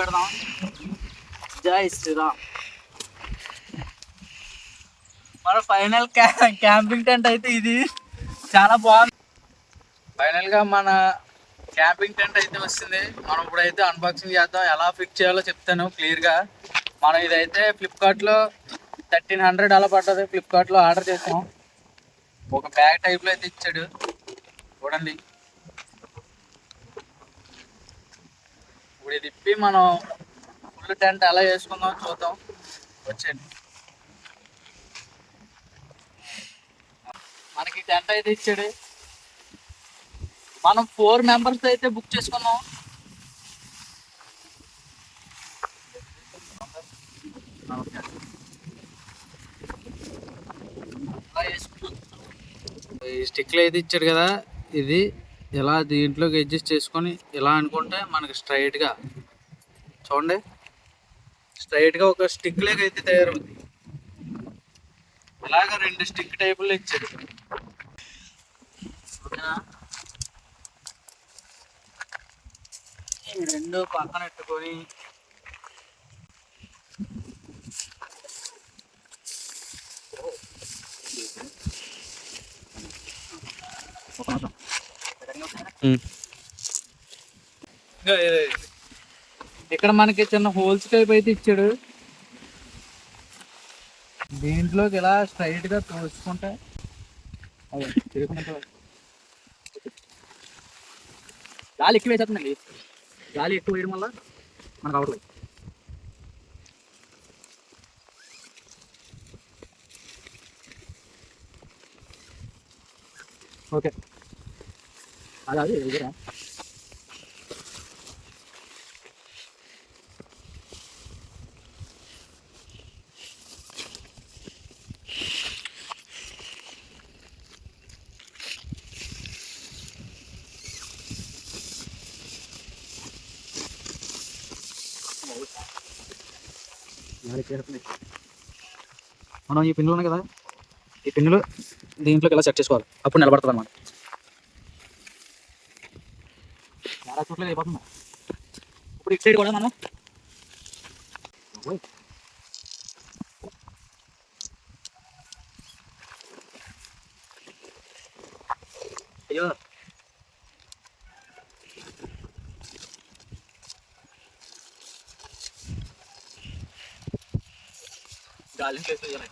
పెడదాం. జై శ్రీరామ్. మన ఫైనల్ క్యాంపింగ్ టెంట్ అయితే ఇది చాలా బాగుంది. ఫైనల్గా మన క్యాంపింగ్ టెంట్ అయితే వస్తుంది. మనం ఇప్పుడైతే అన్బాక్సింగ్ చేద్దాం. ఎలా ఫిట్ చేయాలో చెప్తాను క్లియర్గా. మనం ఇదైతే ఫ్లిప్కార్ట్లో 1300 అలా పడ్డది. ఫ్లిప్కార్ట్లో ఆర్డర్ చేసాం. ఒక బ్యాగ్ టైప్లో అయితే ఇచ్చాడు చూడండి. ఇప్పుడు ఇది ఇప్పి మనం ఫుల్ టెంట్ ఎలా వేసుకుందాం చూద్దాం. వచ్చేయండి. మనకి టెంట్ అయితే ఇచ్చాడు. మనం 4 మెంబర్స్ అయితే బుక్ చేసుకున్నాం. ఈ స్టిక్లు అయితే ఇచ్చాడు కదా, ఇది ఇలా దీంట్లోకి అడ్జస్ట్ చేసుకొని ఇలా అనుకుంటే మనకి స్ట్రైట్గా చూడండి, స్ట్రైట్గా ఒక స్టిక్ లాగా అయితే తయారవుతుంది. ఇలాగ 2 స్టిక్ టైపుల్లో ఇచ్చాడు. ఈ 2 పక్కన పెట్టుకొని ఇక్కడ మనకి చిన్న హోల్స్ టైప్ అయితే ఇచ్చాడు. దీంట్లోకి ఇలా స్ట్రైట్ గా తోసుకుంటే గాలి ఎక్కువ వేసేస్తుందండి. గాలి ఎక్కువ వేయడం వల్ల మనకు అవ్వట్లేదు. ఓకే అది దగ్గర మనం ఈ పిన్నులు ఉన్నాయి కదా, ఈ పిన్నులు దీంట్లోకి ఇలా సెట్ చేసుకోవాలి. అప్పుడు నిలబడుతుంది అన్నమాట. చాలా చోట్ల అయిపోతుంది. ఇప్పుడు ఇటు సైడ్ కూడా మనం అయ్యో గాలి చేయాలి.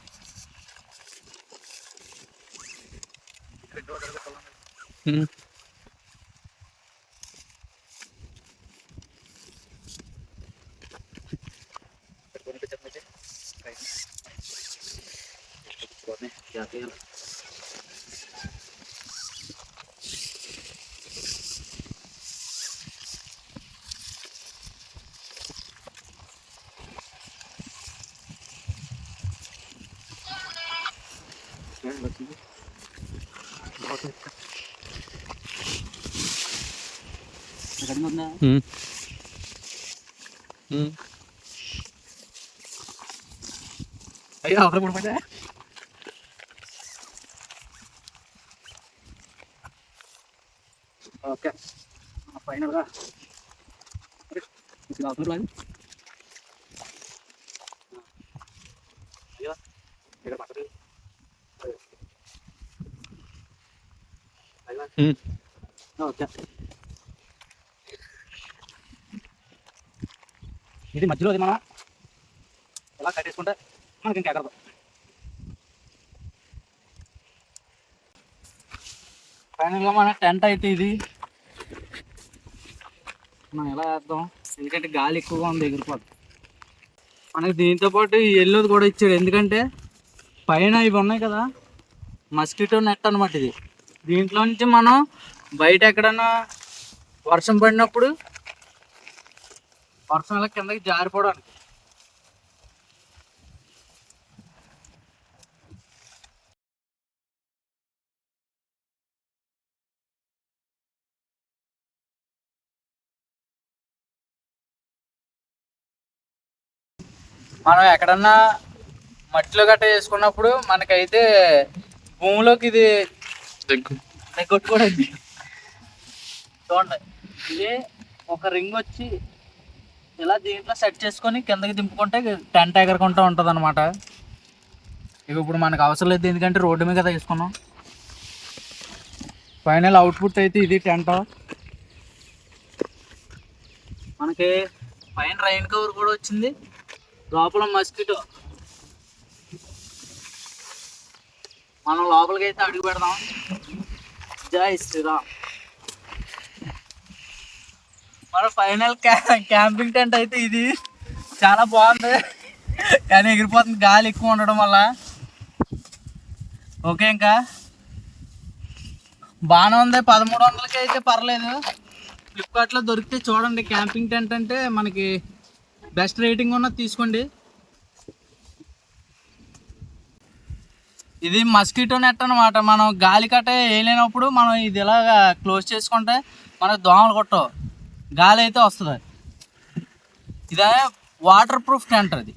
అయ్యో అవసరం పడిపోయిందా? ఓకే ఫైనల్గా అవసరం లేదు. అయ్యో ఇక్కడ పక్కన ఓకే. ఇది మధ్యలో మనం ఎలా కట్టేసుకుంటే మనకి ఇంకా ఎగరదు. ఫైనల్గా మన టెంట్ అయితే ఇది మనం ఎలా వేద్దాం, ఎందుకంటే గాలి ఎక్కువగా ఉంది, ఎగిరిపోదు. మనకి దీంతో పాటు ఈ ఎల్లోది కూడా ఇచ్చాడు. ఎందుకంటే పైన ఇవి ఉన్నాయి కదా, మస్కిటో నెట్ అనమాట ఇది. దీంట్లో నుంచి మనం బయట ఎక్కడైనా వర్షం పడినప్పుడు వర్షం ఇలా కిందకి జారిపోవడానికి. మనం ఎక్కడన్నా మట్టిలో గట్ట వేసుకున్నప్పుడు మనకైతే భూమిలోకి ఇది కొట్టుకోవడానికి చూడండి. ఇది ఒక రింగ్ వచ్చి ఇలా దీంట్లో సెట్ చేసుకొని కిందకి దింపుకుంటే టెంట్ ఎగరకుండా ఉంటుంది అనమాట. ఇక ఇప్పుడు మనకు అవసరం లేదు, ఎందుకంటే రోడ్డు మీద తీసుకున్నాం. ఫైనల్ అవుట్పుట్ అయితే ఇది టెంట్. మనకి పైన రైన్ కవర్ కూడా వచ్చింది, లోపల మస్కిటో. మనం లోపలికి అయితే అడుగు పెడదాం. జై శ్రీరామ్. మన ఫైనల్ క్యాంపింగ్ టెంట్ అయితే ఇది చాలా బాగుంది, కానీ ఎగిరిపోతుంది గాలి ఎక్కువ ఉండడం వల్ల. ఓకే, ఇంకా బాగానే ఉంది. 1300కి అయితే పర్లేదు. ఫ్లిప్కార్ట్లో దొరికితే చూడండి. క్యాంపింగ్ టెంట్ అంటే మనకి బెస్ట్ రేటింగ్ ఉన్నది తీసుకోండి. ఇది మస్కిటో నెట్ అనమాట. మనం గాలి కట్ట వేయలేనప్పుడు మనం ఇది ఇలాగా క్లోజ్ చేసుకుంటే మనకు దోమలు కొట్టవు, గాలి అయితే వస్తుంది. ఇదే వాటర్ ప్రూఫ్ టెంట్. అది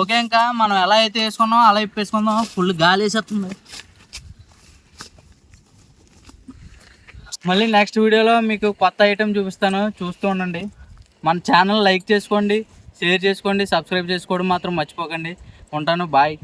ఓకే, ఇంకా మనం ఎలా అయితే వేసుకున్నాం అలా ఇప్పేసుకుందాం. ఫుల్ గాలి వేసేస్తుంది. మళ్ళీ నెక్స్ట్ వీడియోలో మీకు కొత్త ఐటెం చూపిస్తాను, చూస్తూ ఉండండి. మన ఛానల్ లైక్ చేసుకోండి, షేర్ చేసుకోండి, సబ్స్క్రైబ్ చేసుకోవడం మాత్రం మర్చిపోకండి. ఉంటాను, బాయ్.